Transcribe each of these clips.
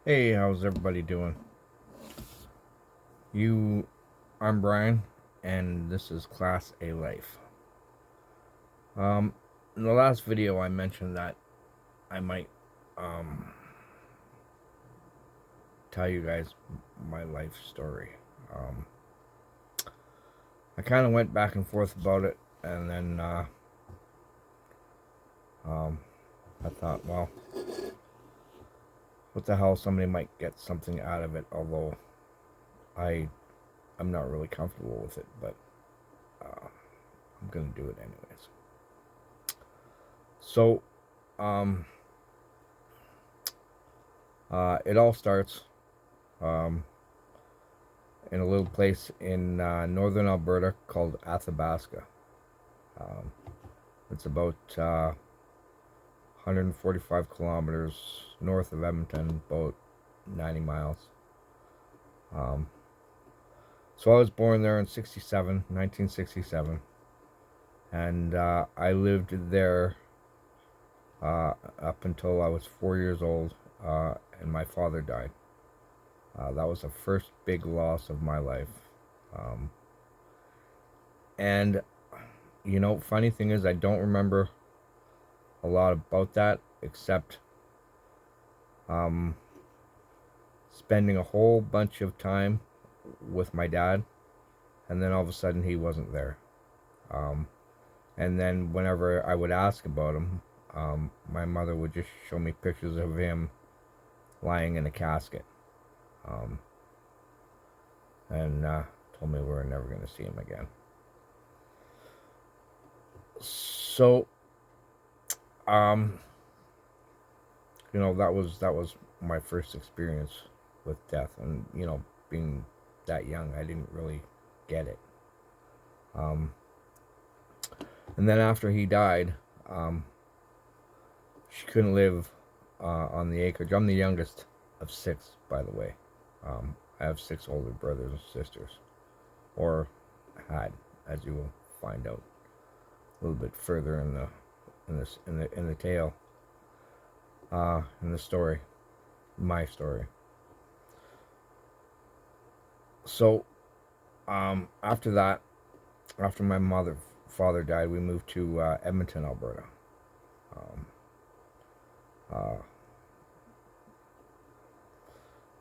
Hey, how's everybody doing? You, I'm Brian, and this is Class A Life. Um, in the last video, I mentioned that I might um tell you guys my life story. Um, I kind of went back and forth about it, and then um, I thought, well, what the hell? Somebody might get something out of it, although I I'm not really comfortable with it, but I'm gonna do it anyways. So, um, it all starts um, in a little place in northern Alberta called Athabasca. Um, it's about 145 kilometers north of Edmonton, about 90 miles. Um, so I was born there in 1967, and I lived there up until I was 4 years old, and my father died. That was the first big loss of my life. Um, and funny thing is, I don't remember a lot about that except um, spending a whole bunch of time with my dad, and then all of a sudden he wasn't there. Um, and then whenever I would ask about him, my mother would just show me pictures of him lying in a casket, um, and told me we were never going to see him again. So, um, that was my first experience with death, and being that young, I didn't really get it. Um, and then after he died, um, she couldn't live on the acreage. I'm the youngest of six, by the way. I have six older brothers and sisters, or had, as you will find out a little bit further in the tale, in the story, my story. So after that, after my father died, we moved to Edmonton, Alberta. Um, uh,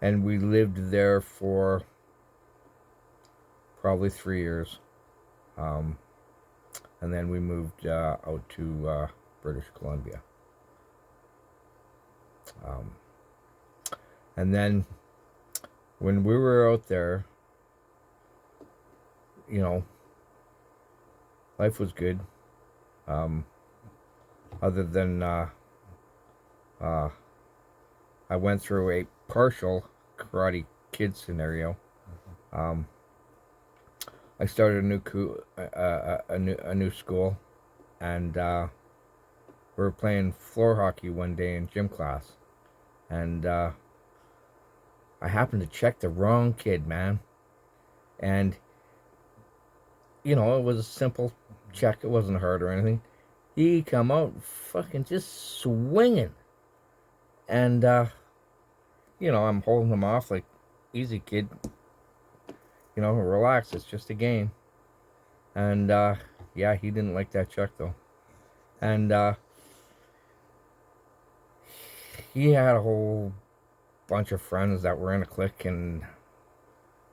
and we lived there for probably 3 years. Um, and then we moved out to British Columbia. Um, and then when we were out there, you know, life was good. Um, other than uh, I went through a partial Karate Kid scenario. Um, I started a new school, and we were playing floor hockey one day in gym class, and I happened to check the wrong kid, man. And it was a simple check; it wasn't hard or anything. He come out fucking just swinging, and I'm holding him off like, easy, kid. Relax. It's just a game. And yeah, he didn't like that check though, and he had a whole bunch of friends that were in a clique, and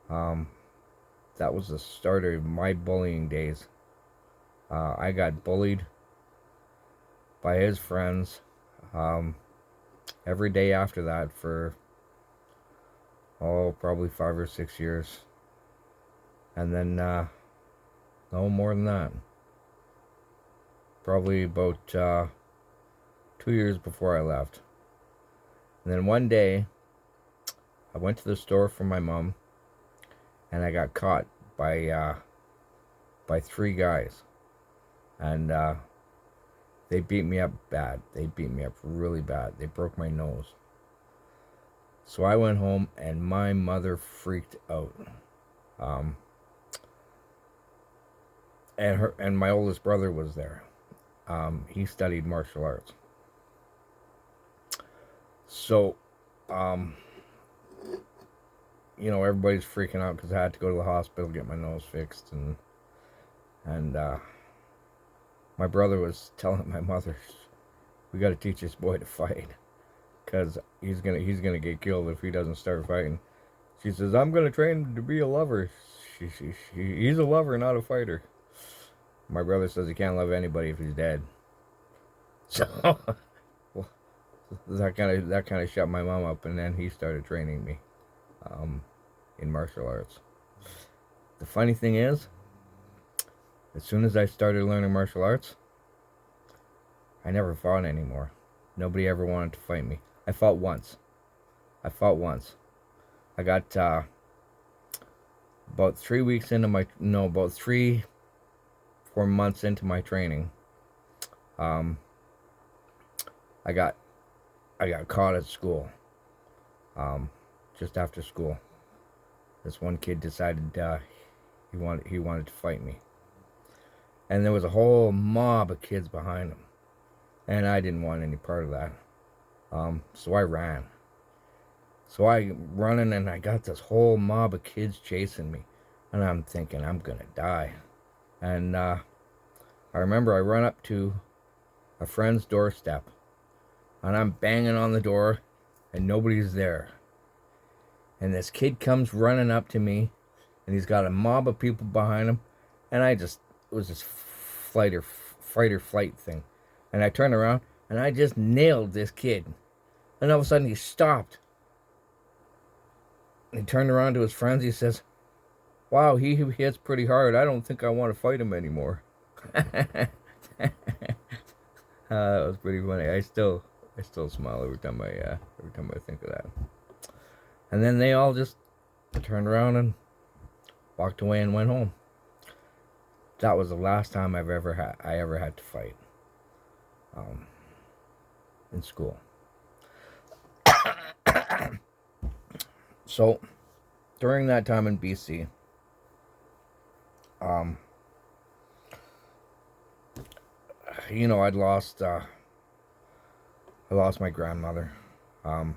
um, that was the start of my bullying days. I got bullied by his friends um, every day after that for probably 5 or 6 years, and then no more than that. Probably about 2 years before I left. And then one day, I went to the store for my mom, and I got caught by three guys, and they beat me up bad. They beat me up really bad. They broke my nose. So I went home, and my mother freaked out. Um, and my oldest brother was there. He studied martial arts. So, um, everybody's freaking out because I had to go to the hospital, get my nose fixed, and my brother was telling my mother, we got to teach this boy to fight, because he's gonna get killed if he doesn't start fighting. She says, I'm gonna train him to be a lover. He's a lover, not a fighter. My brother says he can't love anybody if he's dead. So well, that kind of shut my mom up, and then he started training me in martial arts. The funny thing is, as soon as I started learning martial arts, I never fought anymore. Nobody ever wanted to fight me. I fought once. I got about 3 weeks into my, no, about 3-4 months into my training. I got caught at school. Just after school, this one kid decided he wanted to fight me, and there was a whole mob of kids behind him, and I didn't want any part of that. So I ran. So I running, and I got this whole mob of kids chasing me, and I'm thinking I'm gonna die. And I remember I run up to a friend's doorstep, and I'm banging on the door, and nobody's there. And this kid comes running up to me, and he's got a mob of people behind him, and it was this fight or flight thing. And I turned around, and I just nailed this kid. And all of a sudden, he stopped. And he turned around to his friends. He says, wow, he hits pretty hard. I don't think I want to fight him anymore. That was pretty funny. I still smile every time I think of that. And then they all just turned around and walked away and went home. That was the last time I ever had to fight in school. So during that time in BC, I'd lost my grandmother, an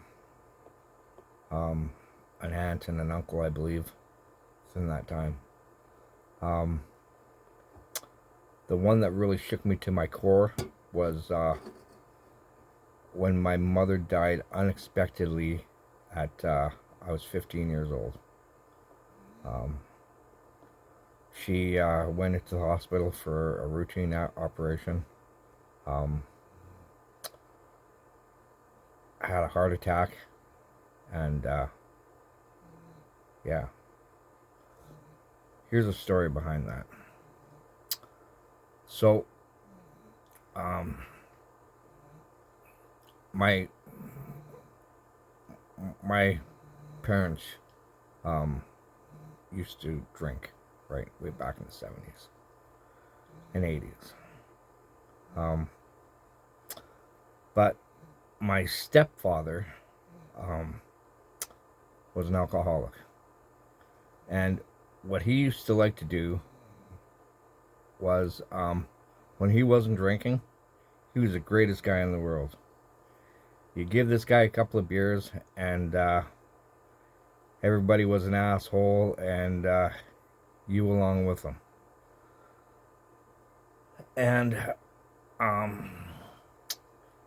aunt and an uncle, I believe, in that time. The one that really shook me to my core was when my mother died unexpectedly at I was 15 years old. She went into the hospital for a routine operation. Had a heart attack, and yeah. Here's a story behind that. So, my parents used to drink, right, way back in the 70s and 80s. But my stepfather was an alcoholic, and what he used to like to do was, when he wasn't drinking, he was the greatest guy in the world. You give this guy a couple of beers, and everybody was an asshole, and you along with them. And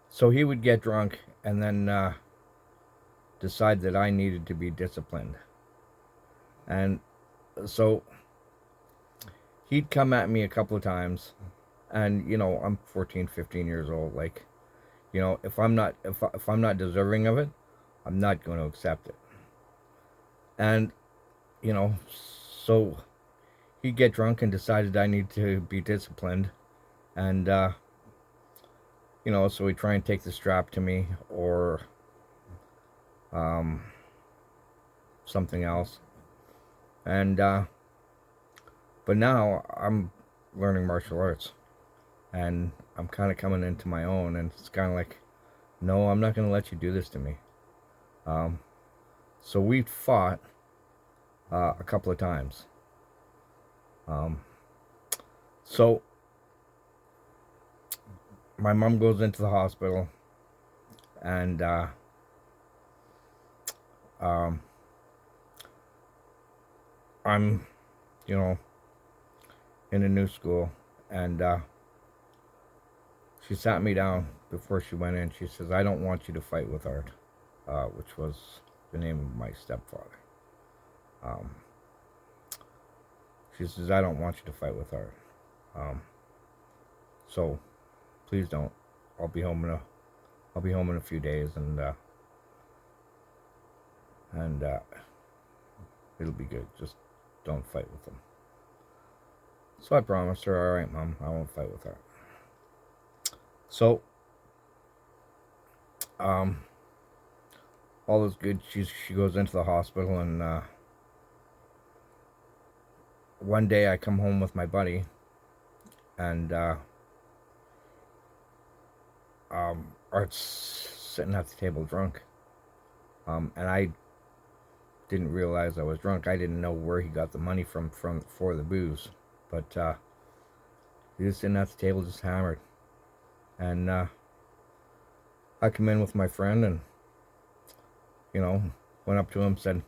so he would get drunk and then decide that I needed to be disciplined. And so he'd come at me a couple of times, and I'm 14, 15 years old. Like, if I'm not deserving of it, I'm not going to accept it. And so he'd get drunk and decided I need to be disciplined, and so he'd try and take the strap to me, or something else. And but now I'm learning martial arts, and I'm kind of coming into my own, and it's kind of like, no, I'm not going to let you do this to me. So we fought a couple of times. So my mom goes into the hospital, and I'm, you know, in a new school, and she sat me down before she went in. She says, "I don't want you to fight with Art," which was the name of my stepfather. Um, she says, "I don't want you to fight with Art. Um, so please don't. I'll be home in a I'll be home in a few days, and it'll be good. Just don't fight with them." So I promised her, "All right, Mom, I won't fight with her." So, um, all is good. She goes into the hospital, and one day I come home with my buddy, and Art's sitting at the table drunk. And I didn't realize I was drunk. I didn't know where he got the money from for the booze, but he was sitting at the table just hammered. And I come in with my friend, and went up to him, said,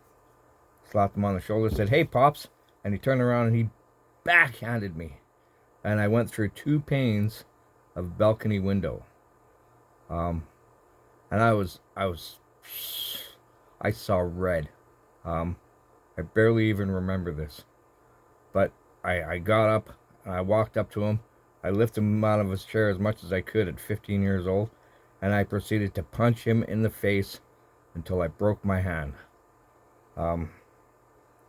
slapped him on the shoulder, said, "Hey, Pops," and he turned around and he backhanded me, and I went through 2 panes of balcony window. And I saw red. I barely even remember this, but I got up and I walked up to him. I lifted him out of his chair as much as I could at 15 years old, and I proceeded to punch him in the face until I broke my hand.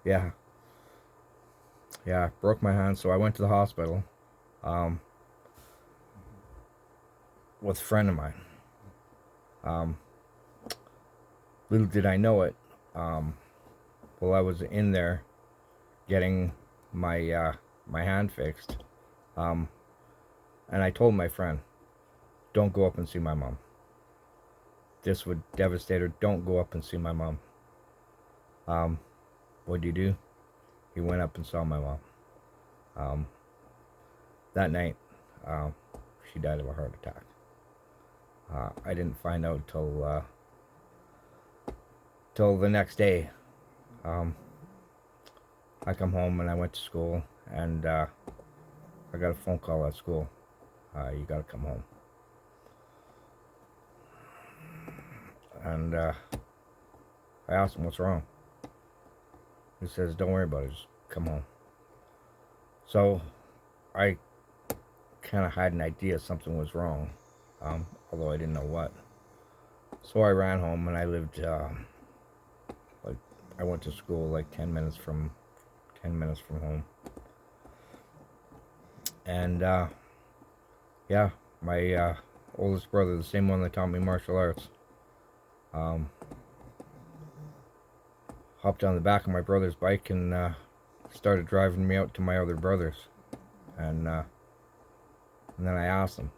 Yeah, broke my hand. So I went to the hospital um, with a friend of mine. Little did I know it. While I was in there getting my hand fixed, and I told my friend, "Don't go up and see my mom. This would devastate her. Don't go up and see my mom." What did he do? He went up and saw my mom. That night, she died of a heart attack. I didn't find out till the next day. I come home and I went to school, and I got a phone call at school. You gotta come home. And I asked him, "What's wrong?" He says, "Don't worry about it, just come home." So I kind of had an idea something was wrong, although I didn't know what. So I ran home, and I lived like I went to school like 10 minutes from home. And yeah, my oldest brother, the same one that taught me martial arts, hopped on the back of my brother's bike and started driving me out to my other brothers. And then I asked him,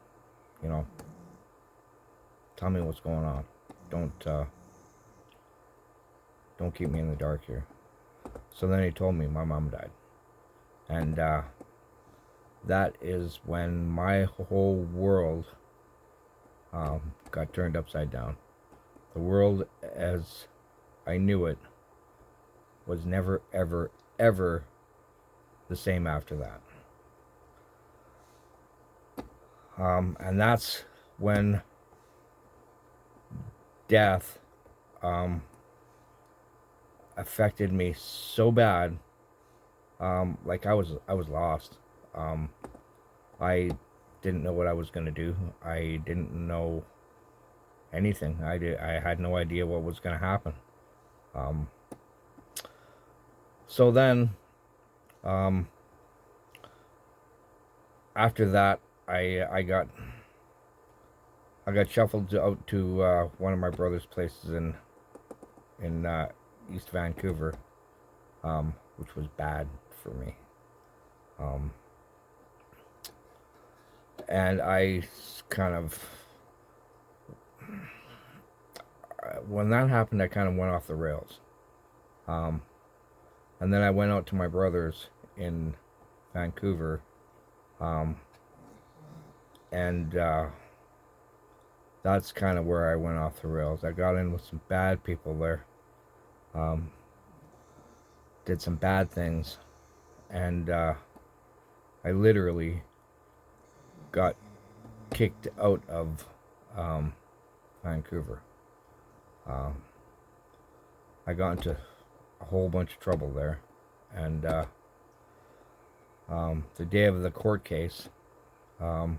"Tell me what's going on. Don't keep me in the dark here." So then he told me my mom died. And that is when my whole world got turned upside down. The world as I knew it was never, ever, ever the same after that. And that's when death affected me so bad. Like I was lost. I didn't know what I was gonna do. I didn't know anything. I had no idea what was gonna happen. So then, after that, I got shuffled out to one of my brother's places in East Vancouver, which was bad for me. And I kind of, when that happened, I kind of went off the rails. And then I went out to my brother's in Vancouver, and that's kind of where I went off the rails. I got in with some bad people there. did some bad things, and I literally got kicked out of Vancouver. Um, I got into a whole bunch of trouble there, and the day of the court case, my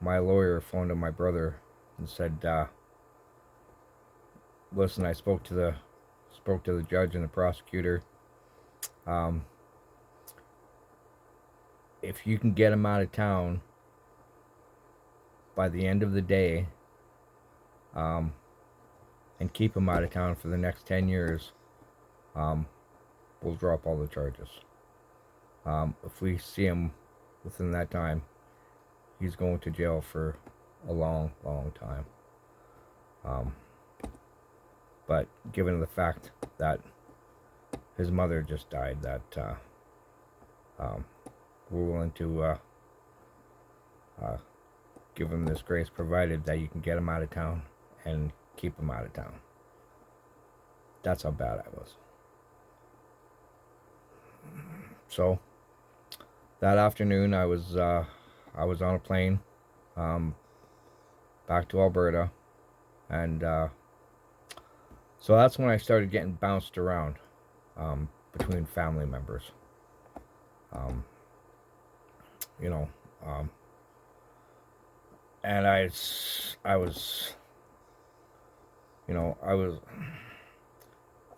lawyer phoned my brother and said, "Listen, I spoke to the judge and the prosecutor. Um, if you can get him out of town by the end of the day, and keep him out of town for the next 10 years, we'll drop all the charges. If we see him within that time, he's going to jail for a long, long time." But given the fact that his mother just died, that we're willing to give him this grace, provided that you can get him out of town and keep him out of town. That's how bad I was. So that afternoon, I was on a plane back to Alberta, and so that's when I started getting bounced around between family members. You know, and I was, you know,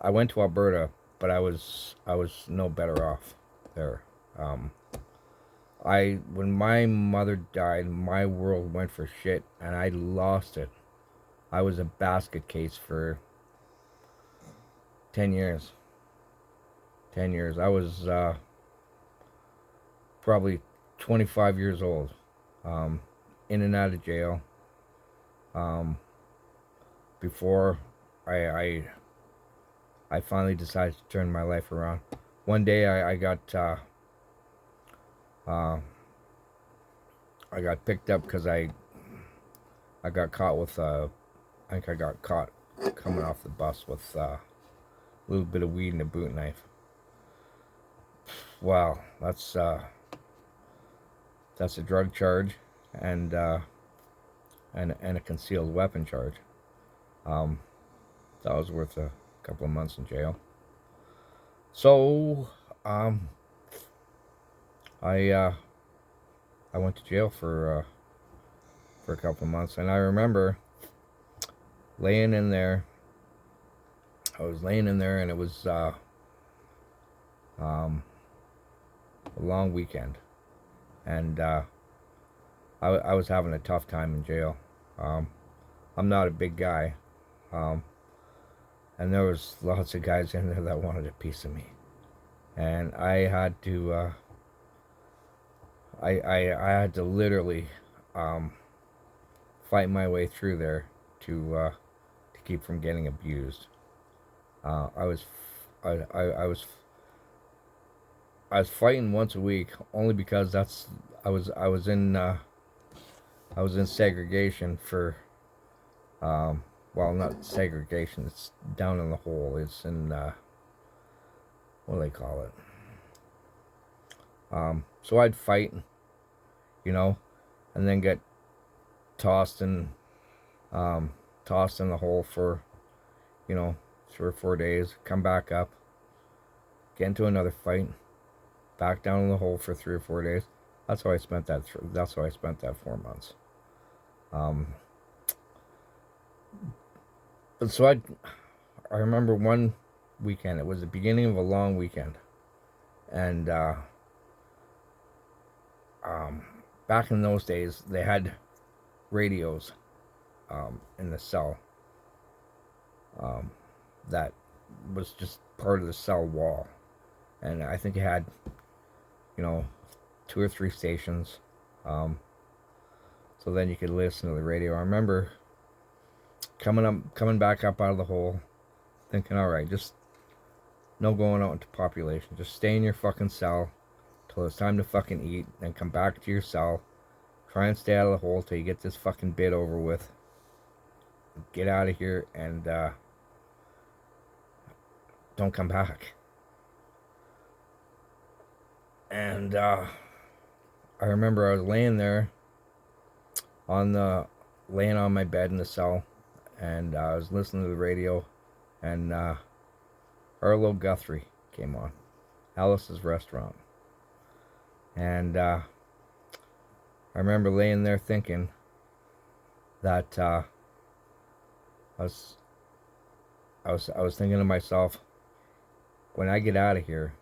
I went to Alberta, but I was no better off there. When my mother died, my world went for shit, and I lost it. I was a basket case for 10 years. 10 years. I was probably 25 years old, in and out of jail, before I finally decided to turn my life around. One day I got picked up because I got caught with I think I got caught coming off the bus with a little bit of weed and a boot knife. Wow, that's a drug charge and a concealed weapon charge. That was worth a couple of months in jail. So I went to jail for a couple of months, and I remember laying in there. I was laying in there, and it was a long weekend, and I was having a tough time in jail. I'm not a big guy, and there was lots of guys in there that wanted a piece of me, and I had to I had to literally fight my way through there to keep from getting abused. I was fighting once a week, only because I was in segregation for well, not segregation, it's down in the hole. It's in what do they call it? So I'd fight, you know, and then get tossed in the hole for, you know, 3 or 4 days, come back up, get into another fight, back down in the hole for 3 or 4 days. That's how I spent that 4 months. But so I remember one weekend, it was the beginning of a long weekend, and back in those days they had radios in the cell, that was just part of the cell wall, and I think it had, you know, 2 or 3 stations, so then you could listen to the radio. I remember coming back up out of the hole, thinking, all right, just no going out into population, just stay in your fucking cell till it's time to fucking eat, then come back to your cell, try and stay out of the hole till you get this fucking bit over with, get out of here, and don't come back. And I remember I was laying there laying on my bed in the cell, and I was listening to the radio, and Arlo Guthrie came on, Alice's Restaurant. And I remember laying there thinking that I was thinking to myself, when I get out of here,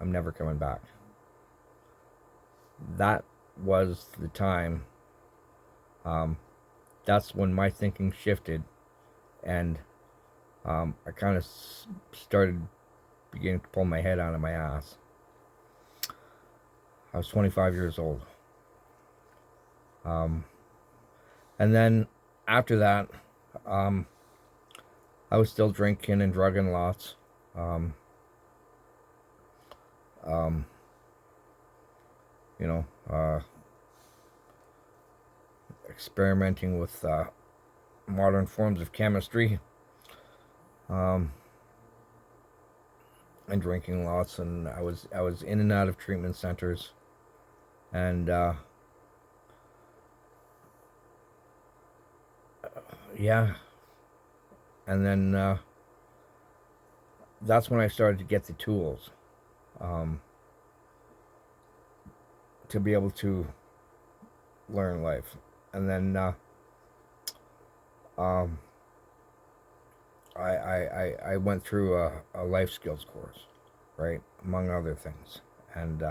I'm never coming back. That was the time. That's when my thinking shifted, and I kind of started beginning to pull my head out of my ass. I was 25 years old. And then after that, I was still drinking and drugging lots. You know, experimenting with modern forms of chemistry, and drinking lots, and I was in and out of treatment centers, and yeah, and then that's when I started to get the tools to be able to learn life. And then I went through a life skills course, right, among other things. And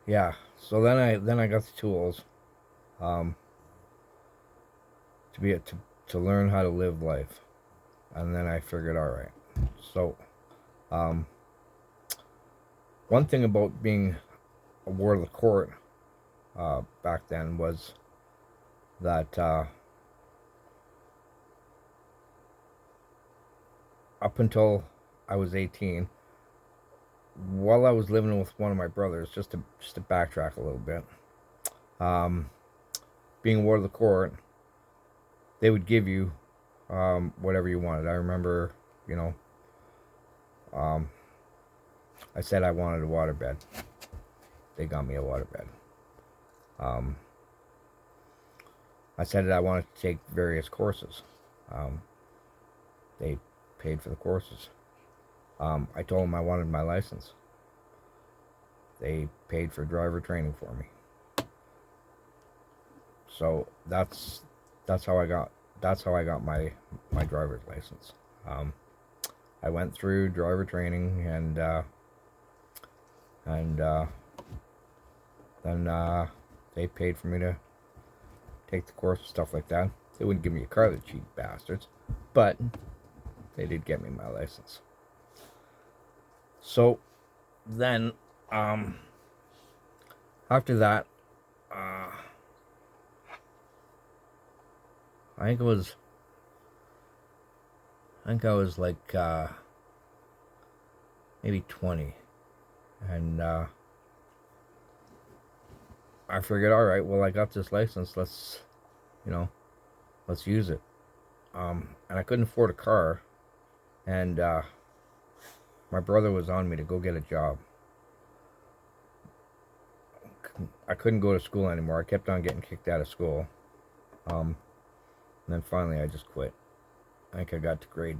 yeah, so then I got the tools to to learn how to live life. And then I figured, all right. So one thing about being a ward of the court back then was that up until I was 18, while I was living with one of my brothers, just to backtrack a little bit, being a ward of the court, they would give you whatever you wanted. I remember, you know, I said I wanted a waterbed. They got me a waterbed. I said that I wanted to take various courses. They paid for the courses. I told them I wanted my license. They paid for driver training for me. So that's how I got my driver's license. I went through driver training, and then they paid for me to take the course and stuff like that. They wouldn't give me a car, the cheap bastards, but they did get me my license. So then after that, I think I was like maybe 20, and I figured, all right, well, I got this license, let's use it. And I couldn't afford a car, and my brother was on me to go get a job. I couldn't go to school anymore. I kept on getting kicked out of school. And then finally I just quit. I think I got to grade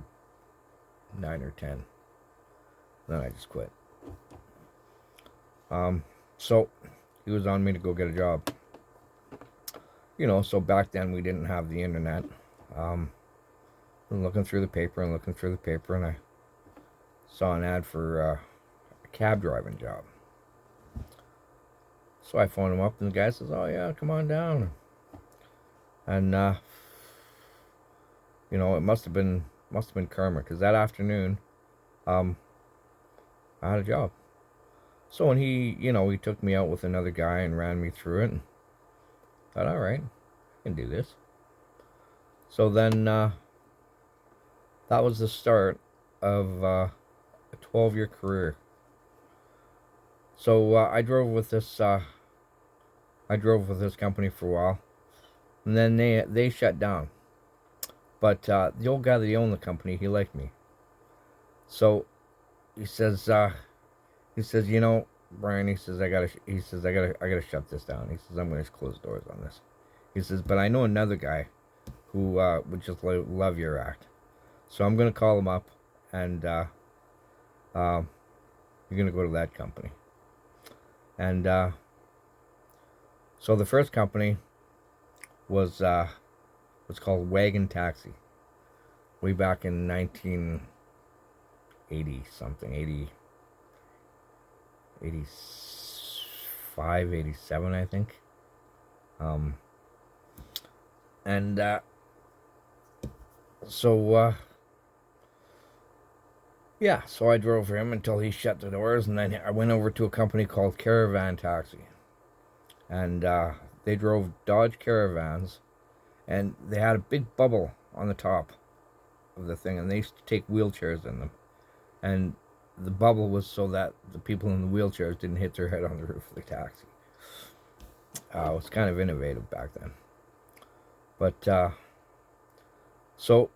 9 or 10. Then I just quit. So he was on me to go get a job. You know, so back then we didn't have the internet. Looking through the paper, and I saw an ad for a cab driving job. So I phoned him up, and the guy says, "Oh yeah, come on down." And you know, it must have been karma, because that afternoon, I had a job. So when he took me out with another guy and ran me through it, and thought, all right, I can do this. So then that was the start of a 12-year career. So I drove with this company for a while, and then they shut down. But the old guy that owned the company, he liked me. So he says, He says, Brian, I gotta shut this down. He says, I'm gonna close doors on this. He says, but I know another guy who would just love your act. So I'm gonna call him up, and um, you're gonna go to that company. And so the first company was called Wagon Taxi, way back in 1980 something, 85, 87, I think. Um, and so yeah, so I drove for him until he shut the doors, and then I went over to a company called Caravan Taxi, and they drove Dodge Caravans, and they had a big bubble on the top of the thing, and they used to take wheelchairs in them, and the bubble was so that the people in the wheelchairs didn't hit their head on the roof of the taxi. It was kind of innovative back then. But so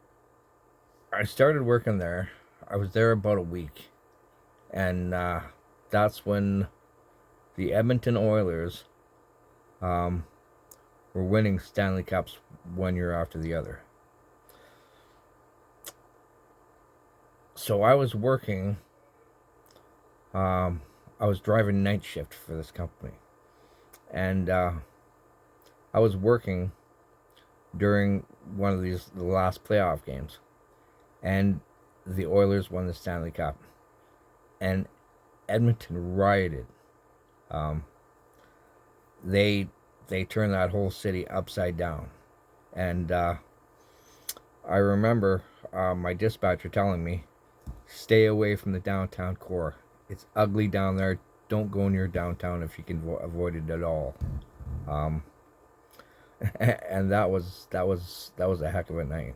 I started working there. I was there about a week, and that's when the Edmonton Oilers were winning Stanley Cups one year after the other. So I was working. I was driving night shift for this company, and I was working during one of the last playoff games, and the Oilers won the Stanley Cup, and Edmonton rioted. Um, they turned that whole city upside down, and I remember my dispatcher telling me, "Stay away from the downtown core. It's ugly down there. Don't go near downtown if you can avoid it at all." Um, and that was a heck of a night.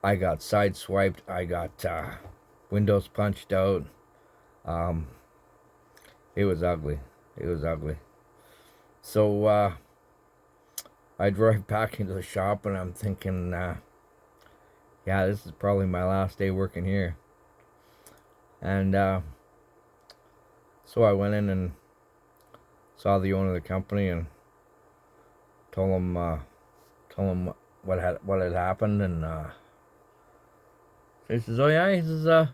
I got sideswiped. I got windows punched out. Um, it was ugly. It was ugly. So I drive back into the shop, and I'm thinking, yeah, this is probably my last day working here. And so I went in and saw the owner of the company and told him what had happened, and he says, "Oh yeah," he says,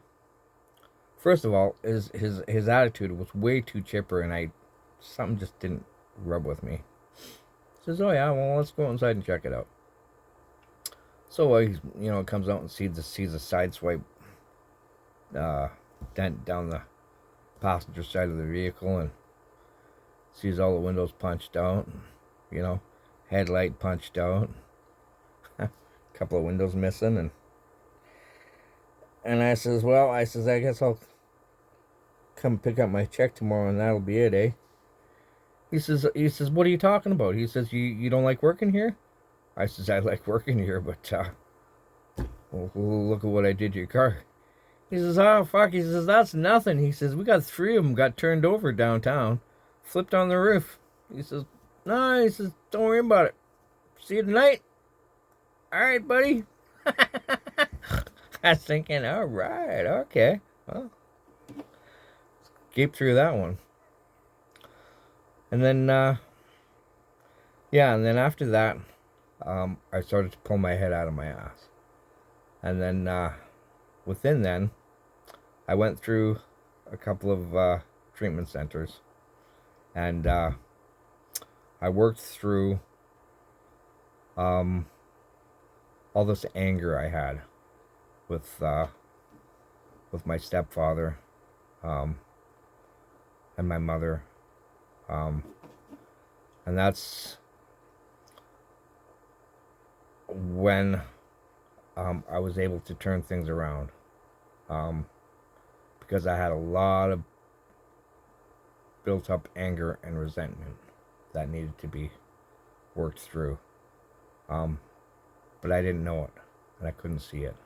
first of all, his attitude was way too chipper, and something just didn't rub with me. He says, "Oh yeah, well, let's go inside and check it out." So he comes out and sees a sideswipe dent down the passenger side of the vehicle, and sees all the windows punched out, headlight punched out, a couple of windows missing, and I says, "Well," I guess I'll come pick up my check tomorrow, and that'll be it, eh?" He says, "What are you talking about?" He says, "You don't like working here?" I says, "I like working here, but well, look at what I did to your car." He says, "Oh fuck," he says, "that's nothing." He says, "We got 3 of them got turned over downtown, flipped on the roof." He says, "No," he says, "don't worry about it. See you tonight." All right, buddy. I was thinking, all right, okay. Well, keep through that one. And then, yeah, and then after that, I started to pull my head out of my ass. And then, within then, I went through a couple of treatment centers, and I worked through all this anger I had with my stepfather, and my mother, and that's when I was able to turn things around, because I had a lot of built up anger and resentment that needed to be worked through, but I didn't know it, and I couldn't see it.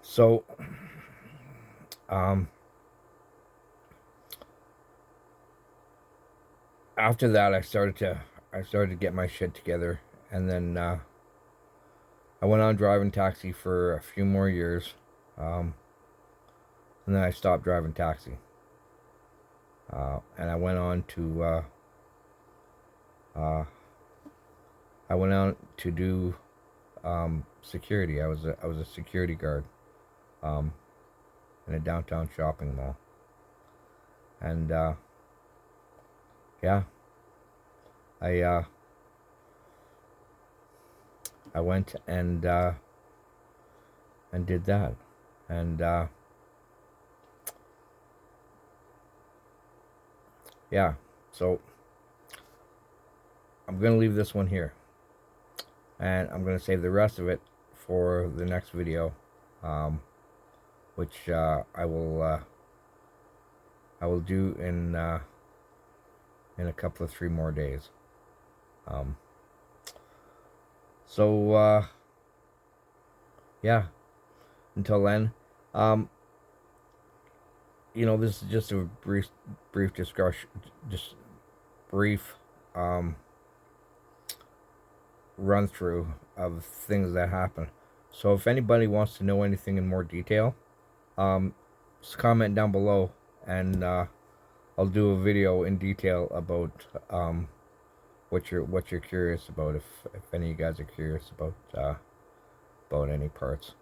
So, after that, I started to get my shit together, and then I went on driving taxi for a few more years, and then I stopped driving taxi. And I went on to do security. I was a security guard in a downtown shopping mall, and yeah, I went and did that, and yeah. So I'm gonna leave this one here, and I'm gonna save the rest of it for the next video, which I will do in a couple of 3 more days. So yeah, until then, this is just a brief discussion, just brief run through of things that happen. So if anybody wants to know anything in more detail, just comment down below, and I'll do a video in detail about what you're curious about, if any of you guys are curious about any parts.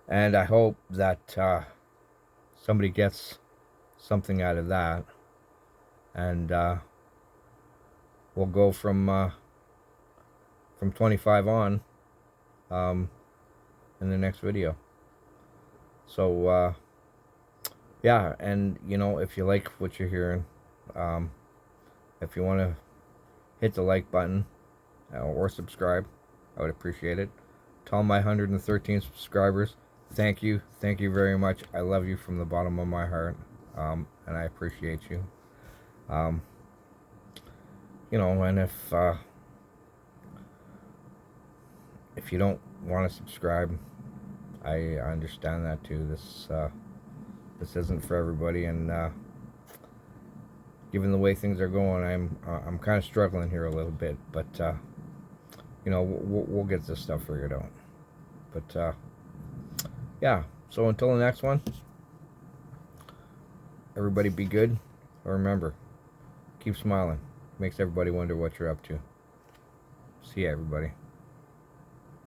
And I hope that somebody gets something out of that, and we'll go from 25 on in the next video. So yeah, and if you like what you're hearing, if you want to hit the like button or subscribe, I would appreciate it. To all my 113 subscribers, thank you very much. I love you from the bottom of my heart, and I appreciate you. And if you don't want to subscribe, I understand that too. This isn't for everybody, and given the way things are going, I'm kind of struggling here a little bit, but we'll get this stuff figured out. But yeah, so until the next one, everybody be good. Remember, keep smiling. Makes everybody wonder what you're up to. See ya, everybody.